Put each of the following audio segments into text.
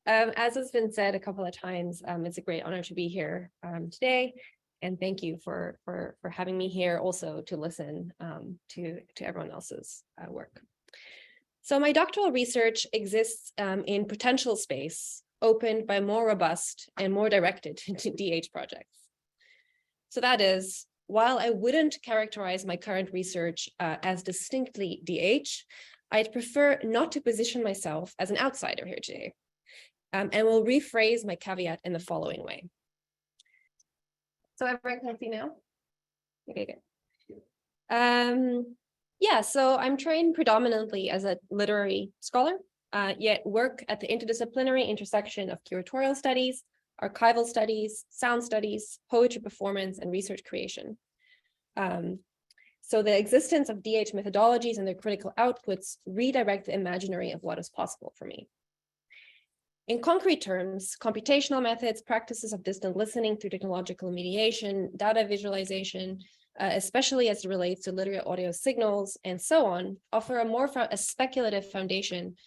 As has been said a couple of times, it's a great honor to be here today, and thank you for having me here also to listen to everyone else's work. So my doctoral research exists in potential space opened by more robust and more directed DH projects. So that is, while I wouldn't characterize my current research as distinctly DH, I'd prefer not to position myself as an outsider here today. And will rephrase my caveat in the following way. So everyone can see now? Okay, good. Yeah, so I'm trained predominantly as a literary scholar, yet work at the interdisciplinary intersection of curatorial studies, archival studies, sound studies, poetry performance, and research creation. So the existence of DH methodologies and their critical outputs redirect the imaginary of what is possible for me. In concrete terms, computational methods, practices of distant listening through technological mediation, data visualization, especially as it relates to literary audio signals, and so on, offer a speculative foundation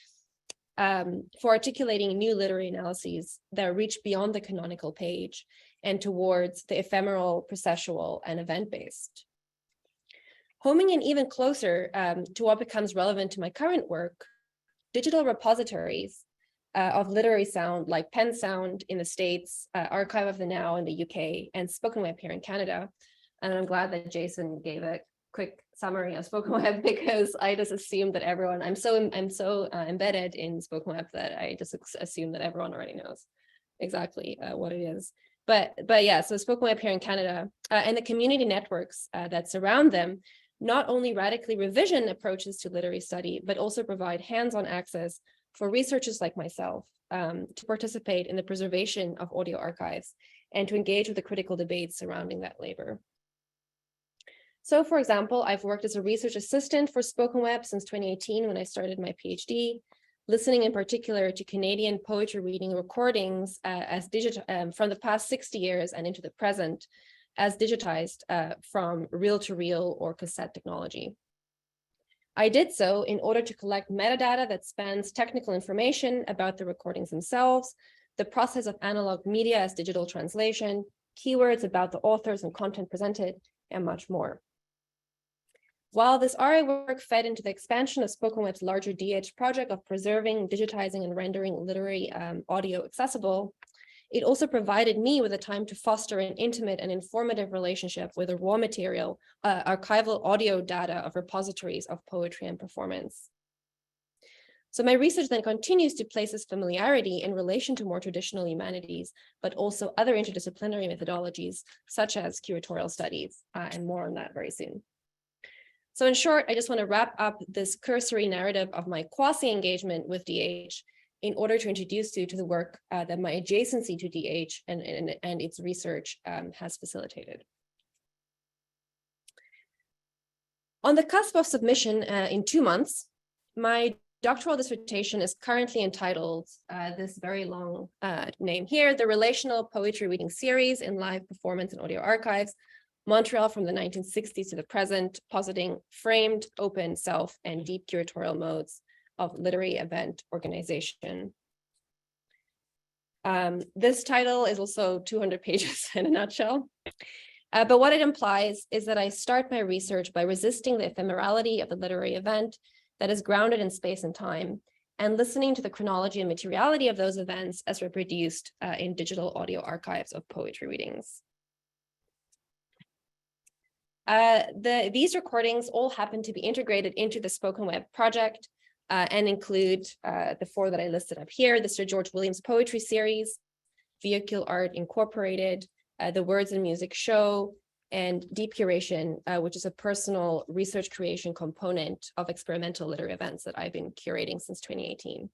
for articulating new literary analyses that reach beyond the canonical page and towards the ephemeral, processual, and event-based. Homing in even closer to what becomes relevant to my current work, digital repositories of literary sound like Pen Sound in the States, Archive of the Now in the UK, and Spoken Web here in Canada. And I'm glad that Jason gave a quick summary of Spoken Web because I just assumed that everyone, I'm so embedded in Spoken Web that I just assume that everyone already knows exactly what it is. But yeah, so Spoken Web here in Canada and the community networks that surround them not only radically revision approaches to literary study, but also provide hands-on access for researchers like myself to participate in the preservation of audio archives and to engage with the critical debates surrounding that labor. So for example, I've worked as a research assistant for Spoken Web since 2018 when I started my PhD, listening in particular to Canadian poetry reading recordings as from the past 60 years and into the present as digitized from reel-to-reel or cassette technology. I did so in order to collect metadata that spans technical information about the recordings themselves, the process of analog media as digital translation, keywords about the authors and content presented, and much more. While this RA work fed into the expansion of Spoken Web's larger DH project of preserving, digitizing, and rendering literary audio accessible, it also provided me with the time to foster an intimate and informative relationship with the raw material, archival audio data of repositories of poetry and performance. So my research then continues to place this familiarity in relation to more traditional humanities, but also other interdisciplinary methodologies, such as curatorial studies, and more on that very soon. So in short, I just want to wrap up this cursory narrative of my quasi-engagement with DH in order to introduce you to the work that my adjacency to DH and its research has facilitated. On the cusp of submission in 2 months, my doctoral dissertation is currently entitled this very long name here, The Relational Poetry Reading Series in Live Performance and Audio Archives, Montreal from the 1960s to the present, positing framed, open, self, and deep curatorial modes of literary event organization. This title is also 200 pages in a nutshell. But what it implies is that I start my research by resisting the ephemerality of the literary event that is grounded in space and time, and listening to the chronology and materiality of those events as reproduced in digital audio archives of poetry readings. These recordings all happen to be integrated into the Spoken Web project and include the 4 that I listed up here, the Sir George Williams Poetry Series, Vehicle Art Incorporated, the Words and Music Show, and Deep Curation, which is a personal research creation component of experimental literary events that I've been curating since 2018.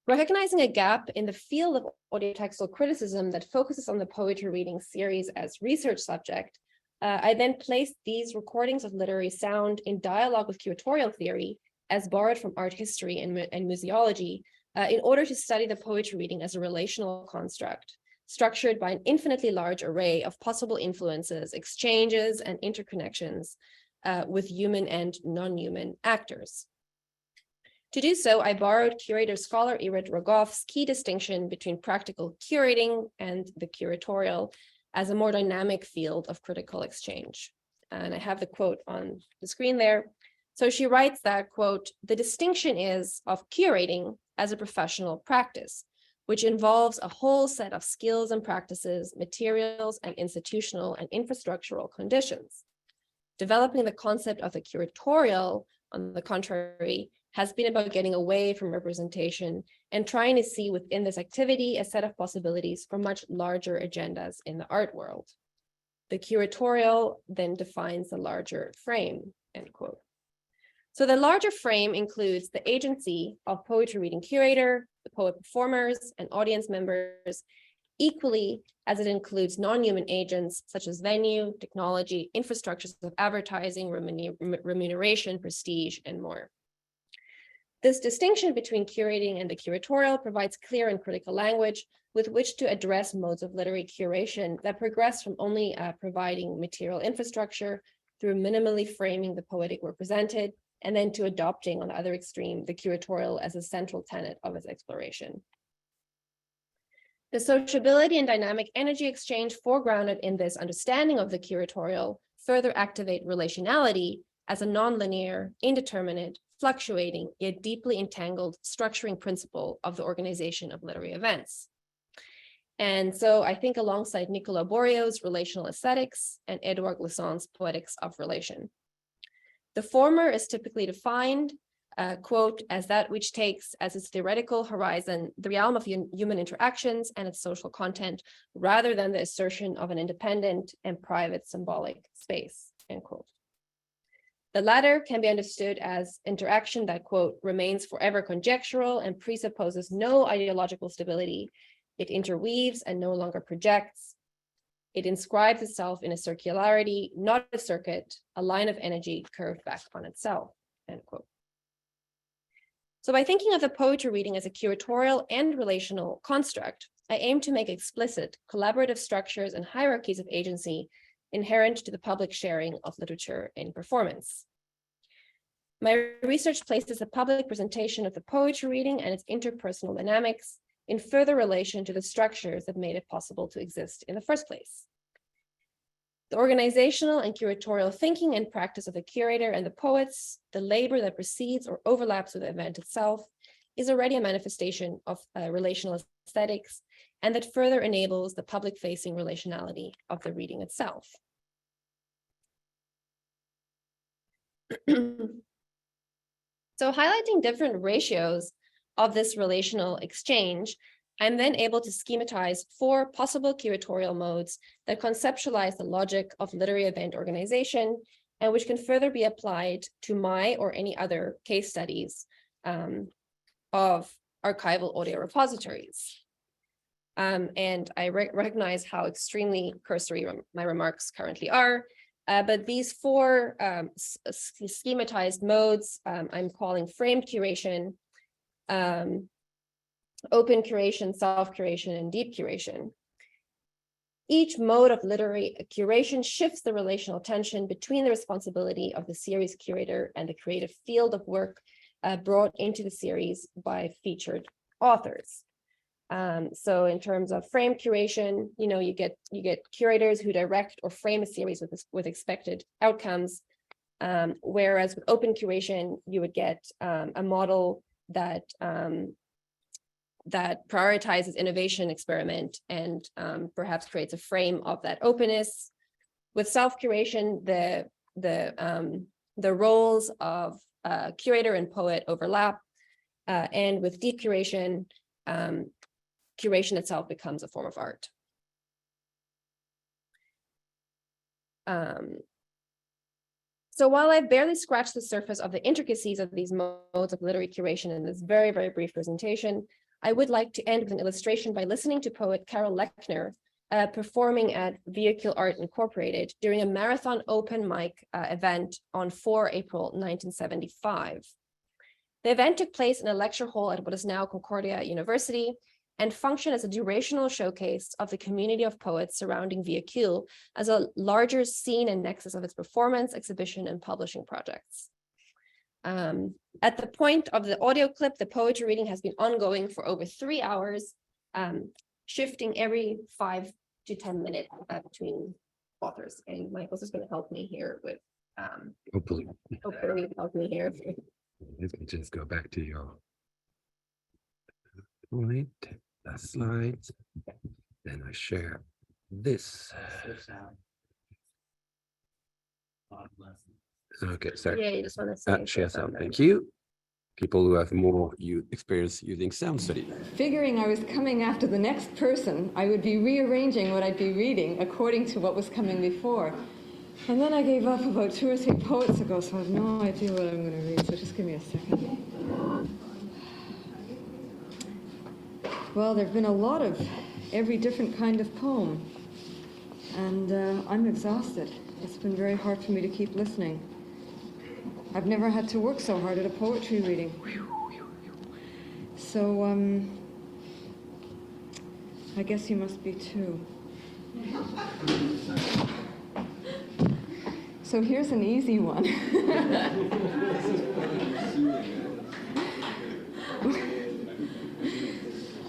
Recognizing a gap in the field of audio-textual criticism that focuses on the poetry reading series as research subject, I then placed these recordings of literary sound in dialogue with curatorial theory as borrowed from art history and museology in order to study the poetry reading as a relational construct, structured by an infinitely large array of possible influences, exchanges, and interconnections with human and non-human actors. To do so, I borrowed curator-scholar Irit Rogoff's key distinction between practical curating and the curatorial as a more dynamic field of critical exchange. And I have the quote on the screen there. So she writes that, quote, "The distinction is of curating as a professional practice, which involves a whole set of skills and practices, materials, and institutional and infrastructural conditions. Developing the concept of the curatorial, on the contrary, has been about getting away from representation and trying to see within this activity a set of possibilities for much larger agendas in the art world. The curatorial then defines the larger frame," end quote. So the larger frame includes the agency of poetry reading curator, the poet performers, and audience members, equally as it includes non-human agents such as venue, technology, infrastructures of advertising, remuneration, prestige, and more. This distinction between curating and the curatorial provides clear and critical language with which to address modes of literary curation that progress from only providing material infrastructure through minimally framing the poetic work presented, and then to adopting, on the other extreme, the curatorial as a central tenet of its exploration. The sociability and dynamic energy exchange foregrounded in this understanding of the curatorial further activate relationality as a nonlinear, indeterminate, fluctuating, yet deeply entangled structuring principle of the organization of literary events. And so I think alongside Nicolas Bourriaud's relational aesthetics and Edouard Glissant's poetics of relation. The former is typically defined, quote, as that which takes as its theoretical horizon the realm of human interactions and its social content, rather than the assertion of an independent and private symbolic space, end quote. The latter can be understood as interaction that, quote, remains forever conjectural and presupposes no ideological stability. It interweaves and no longer projects. It inscribes itself in a circularity, not a circuit, a line of energy curved back on itself, end quote. So by thinking of the poetry reading as a curatorial and relational construct, I aim to make explicit collaborative structures and hierarchies of agency inherent to the public sharing of literature in performance. My research places the public presentation of the poetry reading and its interpersonal dynamics in further relation to the structures that made it possible to exist in the first place. The organizational and curatorial thinking and practice of the curator and the poets, the labor that precedes or overlaps with the event itself, is already a manifestation of relational aesthetics, and that further enables the public-facing relationality of the reading itself. So highlighting different ratios of this relational exchange, I'm then able to schematize 4 possible curatorial modes that conceptualize the logic of literary event organization and which can further be applied to my or any other case studies of archival audio repositories. And I recognize how extremely cursory my remarks currently are, but these 4 schematized modes I'm calling framed curation, open curation, self-curation, and deep curation. Each mode of literary curation shifts the relational tension between the responsibility of the series curator and the creative field of work brought into the series by featured authors. So in terms of frame curation, you get curators who direct or frame a series with expected outcomes, whereas with open curation, you would get a model that that prioritizes innovation, experiment, and perhaps creates a frame of that openness. With self-curation, the roles of curator and poet overlap, and with deep curation, curation itself becomes a form of art. So while I've barely scratched the surface of the intricacies of these modes of literary curation in this very, very brief presentation, I would like to end with an illustration by listening to poet Carol Lechner performing at Vehicle Art Incorporated during a marathon open mic event on 4 April 1975. The event took place in a lecture hall at what is now Concordia University and functioned as a durational showcase of the community of poets surrounding Vehicle as a larger scene and nexus of its performance, exhibition, and publishing projects. At the point of the audio clip, the poetry reading has been ongoing for over 3 hours, shifting every 5 to 10 minutes between authors. And Michael's just going to help me here with Hopefully help me here. Let me just go back to your point, the slides. Then I share this. Okay, sorry. Yeah, you just want to say Share sound. Thank you. People who have more experience using sound study. Figuring I was coming after the next person, I would be rearranging what I'd be reading according to what was coming before. And then I gave up about 2 or 3 poets ago, so I have no idea what I'm going to read, so just give me a second. Well, there have been a lot of every different kind of poem, and I'm exhausted. It's been very hard for me to keep listening. I've never had to work so hard at a poetry reading. So, I guess you must be too. So here's an easy one.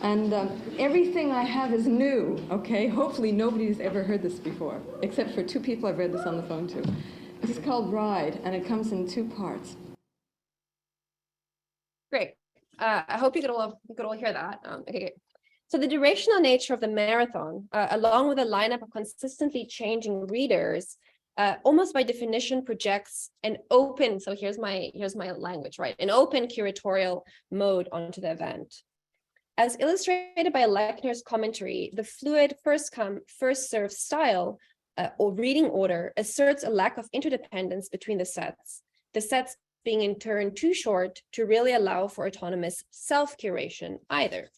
And everything I have is new, okay? Hopefully nobody's ever heard this before, except for 2 people I've read this on the phone to. This is called Ride, and it comes in 2 parts. Great. I hope you could all hear that. Okay, great. So the durational nature of the marathon, along with a lineup of consistently changing readers, almost by definition projects an open, so here's my language, right? An open curatorial mode onto the event. As illustrated by Lechner's commentary, the fluid first come, first served style or reading order asserts a lack of interdependence between the sets being in turn too short to really allow for autonomous self-curation either.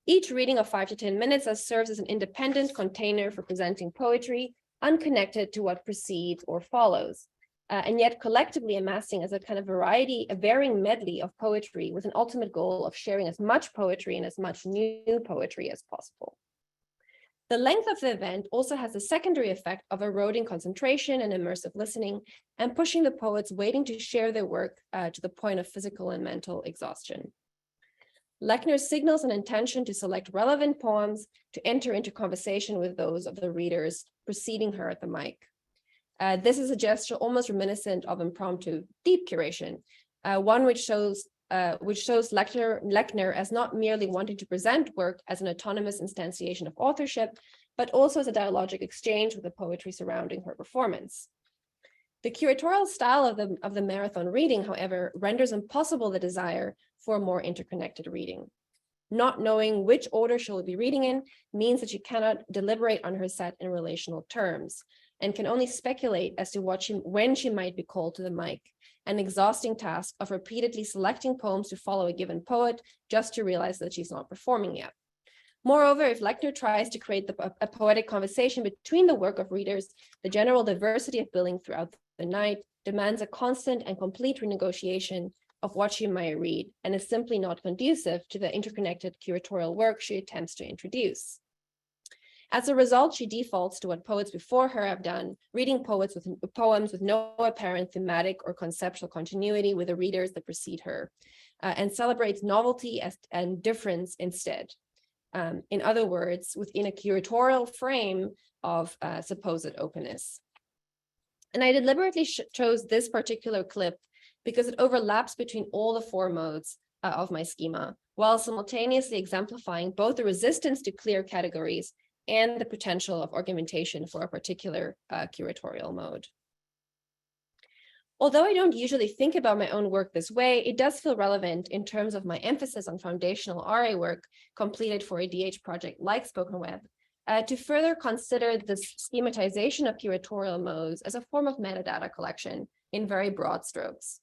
Each reading of 5 to 10 minutes serves as an independent container for presenting poetry, unconnected to what precedes or follows, and yet collectively amassing as a kind of a varying medley of poetry with an ultimate goal of sharing as much poetry and as much new poetry as possible. The length of the event also has the secondary effect of eroding concentration and immersive listening and pushing the poets waiting to share their work to the point of physical and mental exhaustion. Lechner signals an intention to select relevant poems to enter into conversation with those of the readers preceding her at the mic. This is a gesture almost reminiscent of impromptu deep curation, one which shows Lechner as not merely wanting to present work as an autonomous instantiation of authorship, but also as a dialogic exchange with the poetry surrounding her performance. The curatorial style of the marathon reading, however, renders impossible the desire for a more interconnected reading. Not knowing which order she'll be reading in means that she cannot deliberate on her set in relational terms and can only speculate as to when she might be called to the mic, an exhausting task of repeatedly selecting poems to follow a given poet just to realize that she's not performing yet. Moreover, if Lechner tries to create a poetic conversation between the work of readers, the general diversity of billing throughout the night demands a constant and complete renegotiation of what she might read, and is simply not conducive to the interconnected curatorial work she attempts to introduce. As a result, she defaults to what poets before her have done, reading poems with no apparent thematic or conceptual continuity with the readers that precede her, and celebrates novelty and difference instead. In other words, within a curatorial frame of supposed openness. And I deliberately chose this particular clip because it overlaps between all the 4 modes of my schema, while simultaneously exemplifying both the resistance to clear categories and the potential of argumentation for a particular curatorial mode. Although I don't usually think about my own work this way, it does feel relevant in terms of my emphasis on foundational RA work completed for a DH project like Spoken Web, to further consider this schematization of curatorial modes as a form of metadata collection in very broad strokes.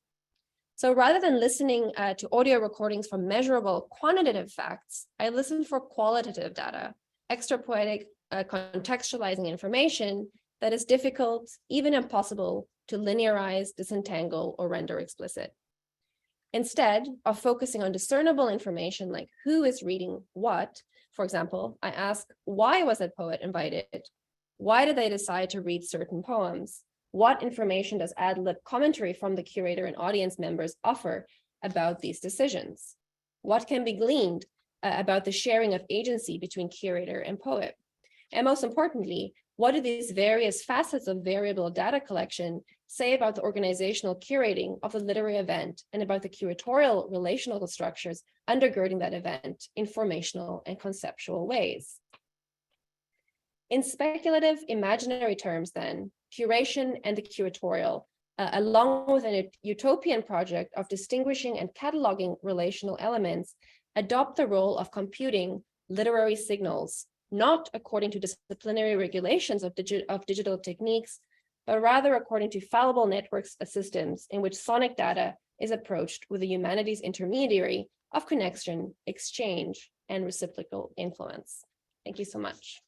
So rather than listening to audio recordings from measurable quantitative facts, I listen for qualitative data, extra poetic contextualizing information that is difficult, even impossible, to linearize, disentangle, or render explicit. Instead of focusing on discernible information like who is reading what, for example, I ask, why was that poet invited? Why did they decide to read certain poems? What information does ad lib commentary from the curator and audience members offer about these decisions? What can be gleaned about the sharing of agency between curator and poet? And most importantly, what do these various facets of variable data collection say about the organizational curating of the literary event and about the curatorial relational structures undergirding that event in formational and conceptual ways? In speculative imaginary terms, then, curation and the curatorial, along with a utopian project of distinguishing and cataloging relational elements, adopt the role of computing literary signals, not according to disciplinary regulations of digital techniques, but rather according to fallible networks systems in which sonic data is approached with the humanities intermediary of connection, exchange, and reciprocal influence. Thank you so much.